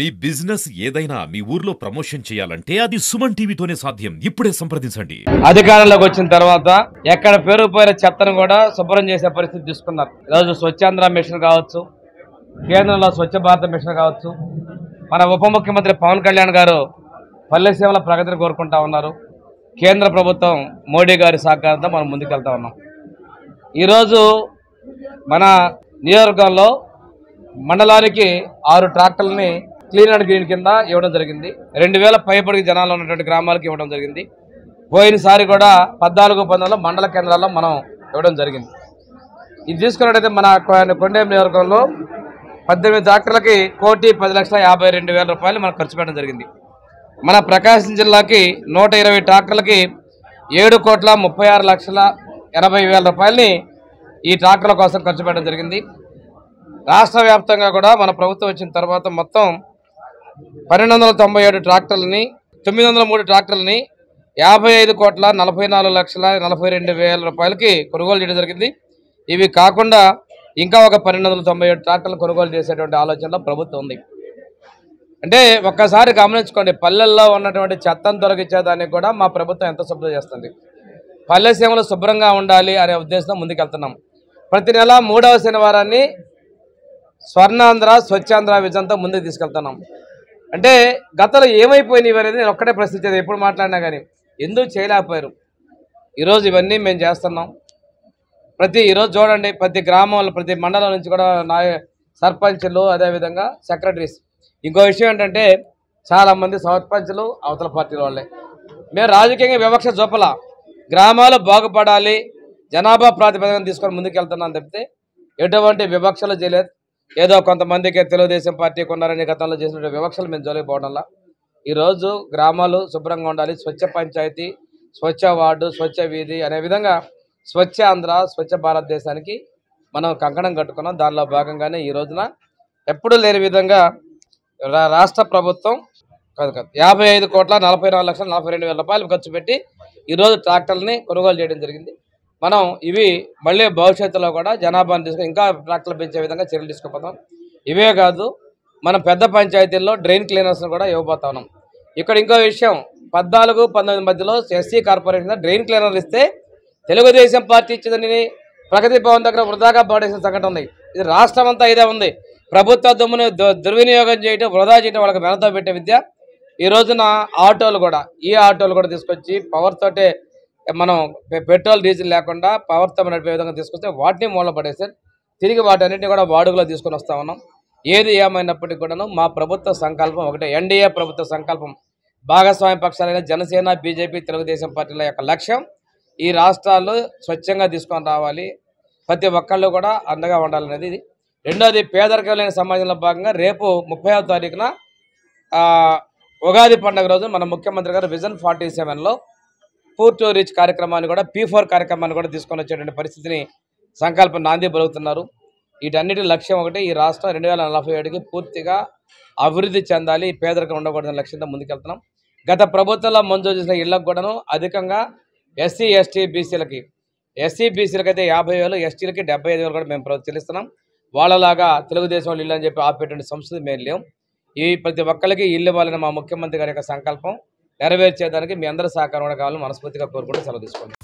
మీ business ఏదైనా మీ ఊర్లో promotion చేయాలంటే అది సుమన్ టీవీతోనే సాధ్యం. ఇప్పుడే సంప్రదించండి. అధికారంలోకి వచ్చిన తర్వాత ఎక్కడ పేరుకుపోయిన చెత్తను కూడా శుభ్రం చేసే పరిస్థితి తీసుకున్నారు. ఈరోజు స్వచ్ఛాంధ్ర మిషన్ కావచ్చు, కేంద్రంలో స్వచ్ఛ భారత మిషన్ కావచ్చు, మన ఉప ముఖ్యమంత్రి పవన్ కళ్యాణ్ గారు పల్లె సేవల ప్రగతిని కోరుకుంటా ఉన్నారు. కేంద్ర ప్రభుత్వం మోడీ గారి సహకారంతో మనం ముందుకెళ్తా ఉన్నాం. ఈరోజు మన నియోజకవర్గంలో మండలానికి 6 ట్రాక్టర్లని క్లీన్ అండ్ గ్రీన్ కింద ఇవ్వడం జరిగింది. 2000 పైబడికి జనాలు ఉన్నటువంటి గ్రామాలకు ఇవ్వడం జరిగింది. పోయినసారి కూడా 14-15లో మండల కేంద్రాల్లో మనం ఇవ్వడం జరిగింది. ఇది తీసుకున్నట్టయితే మన కొండేం నియోజకవర్గంలో 18 ట్రాక్టర్లకి 1,10,52,000 రూపాయలు మనం ఖర్చు పెట్టడం జరిగింది. మన ప్రకాశం జిల్లాకి 120 ట్రాక్టర్లకి 7,36,80,000 రూపాయలని ఈ ట్రాక్టర్ల కోసం ఖర్చు పెట్టడం జరిగింది. రాష్ట్ర వ్యాప్తంగా కూడా మన ప్రభుత్వం వచ్చిన తర్వాత మొత్తం 1,297 ట్రాక్టర్లని 903 ట్రాక్టర్లని 55,44,42,000 రూపాయలకి కొనుగోలు చేయడం జరిగింది. ఇవి కాకుండా ఇంకా ఒక 1,297 ట్రాక్టర్లు కొనుగోలు చేసేటువంటి ఆలోచనలో ప్రభుత్వం ఉంది. అంటే ఒక్కసారి గమనించుకోండి, పల్లెల్లో ఉన్నటువంటి చెత్తను తొలగించేదానికి కూడా మా ప్రభుత్వం ఎంత శుభ్రం చేస్తుంది. పల్లె సీమలు శుభ్రంగా ఉండాలి అనే ఉద్దేశంతో ముందుకెళ్తున్నాం. ప్రతి నెల 3వ శనివారాన్ని స్వర్ణాంధ్ర స్వచ్ఛాంధ్ర విజన్తో ముందుకు తీసుకెళ్తున్నాం. అంటే గతంలో ఏమైపోయినాయి అనేది నేను ఒక్కటే ప్రశ్నించేది, ఎప్పుడు మాట్లాడినా కానీ ఎందుకు చేయలేకపోయారు. ఈరోజు ఇవన్నీ మేము చేస్తున్నాం. ఈరోజు చూడండి, ప్రతి గ్రామంలో ప్రతి మండలం నుంచి కూడా సర్పంచులు, అదేవిధంగా సెక్రటరీస్. ఇంకో విషయం ఏంటంటే చాలామంది సర్పంచులు అవతల పార్టీల వాళ్ళే. మేము రాజకీయంగా వివక్ష చూపల, గ్రామాలు బాగుపడాలి, జనాభా ప్రాతిపదికన తీసుకొని ముందుకెళ్తున్నాం తప్పితే ఎటువంటి వివక్షలు చేయలేదు. ఏదో కొంతమందికి తెలుగుదేశం పార్టీకి ఉన్నారని గతంలో చేసిన వివక్షలు మేము జోలిపోవడంలా ఈరోజు గ్రామాలు శుభ్రంగా ఉండాలి, స్వచ్ఛ పంచాయతీ, స్వచ్ఛ వార్డు, స్వచ్ఛ వీధి అనే విధంగా స్వచ్ఛ ఆంధ్ర స్వచ్ఛ భారతదేశానికి మనం కంకణం కట్టుకున్నాం. దానిలో భాగంగానే ఈ రోజున ఎప్పుడూ లేని విధంగా రాష్ట్ర ప్రభుత్వం 55,44,42,000 రూపాయలు ఖర్చు పెట్టి ఈరోజు ట్రాక్టర్లని కొనుగోలు చేయడం జరిగింది. మనం ఇవి మళ్ళీ భవిష్యత్తులో కూడా జనాభాను తీసుకుని ఇంకా ట్రాక్టర్లు పెంచే విధంగా చర్యలు తీసుకుపోతాం. ఇవే కాదు, మనం పెద్ద పంచాయతీల్లో డ్రైన్ క్లీనర్స్ని కూడా ఇవ్వబోతా ఉన్నాం. ఇక్కడ ఇంకో విషయం, 14-19 మధ్యలో ఎస్సీ కార్పొరేషన్ డ్రైన్ క్లీనర్ ఇస్తే తెలుగుదేశం పార్టీ ఇచ్చిందని ప్రగతి భవన్ దగ్గర వృధాగా పాడేసిన సంఘటన ఉంది. ఇది రాష్ట్రం అంతా ఇదే ఉంది. ప్రభుత్వ దమ్మును దుర్వినియోగం చేయడం, వృధా చేయడం వాళ్ళకి మెనతో పెట్టే విద్య. ఈ రోజున ఆటోలు కూడా తీసుకొచ్చి పవర్ తోటే మనం పెట్రోల్ డీజిల్ లేకుండా పవర్తో నడిపే విధంగా తీసుకొస్తే వాటిని మూల పడేసారు. తిరిగి వాటన్నిటిని కూడా వాడుకలో తీసుకొని వస్తూ ఉన్నాం. ఏది ఏమైనప్పటికీ కూడాను మా ప్రభుత్వ సంకల్పం ఒకటే, ఎన్డీఏ ప్రభుత్వ సంకల్పం. భాగస్వామ్య పక్షాలైన జనసేన, బీజేపీ, తెలుగుదేశం పార్టీల యొక్క లక్ష్యం ఈ రాష్ట్రాల్లో స్వచ్ఛంగా తీసుకొని రావాలి, ప్రతి ఒక్కళ్ళు కూడా అండగా ఉండాలనేది ఇది. రెండోది, పేదరికం లేని సమాజంలో భాగంగా రేపు 30వ తారీఖున ఉగాది పండుగ రోజు మన ముఖ్యమంత్రి గారు విజన్ 47లో పూర్ టు రీచ్ కార్యక్రమాన్ని కూడా, P4 కార్యక్రమాన్ని కూడా తీసుకొని వచ్చేటువంటి పరిస్థితిని సంకల్పం నాంది పలుకుతున్నారు. వీటన్నిటి లక్ష్యం ఒకటి, ఈ రాష్ట్రం 2047కి పూర్తిగా అభివృద్ధి చెందాలి, పేదరికం ఉండకూడదని లక్ష్యంతో ముందుకెళ్తున్నాం. గత ప్రభుత్వంలో మంజూరు చేసిన ఇళ్లకు కూడాను అధికంగా ఎస్సీ, ఎస్టీ, బీసీలకి అయితే 50,000, ఎస్టీలకి 75,000 కూడా మేము చెల్లిస్తున్నాం. వాళ్ళలాగా తెలుగుదేశం వాళ్ళు ఇల్లు అని చెప్పి ఆపేటువంటి సంస్కృతి మేము లేవు. ఈ ప్రతి ఒక్కరికి ఇల్లు ఇవ్వాలని మా ముఖ్యమంత్రి గారి యొక్క సంకల్పం నెరవేర్చేదానికి మీ అందరి సహకారం కూడా కావాలని మనస్ఫూర్తిగా కోరుకుంటూ సెలవు తీసుకోండి.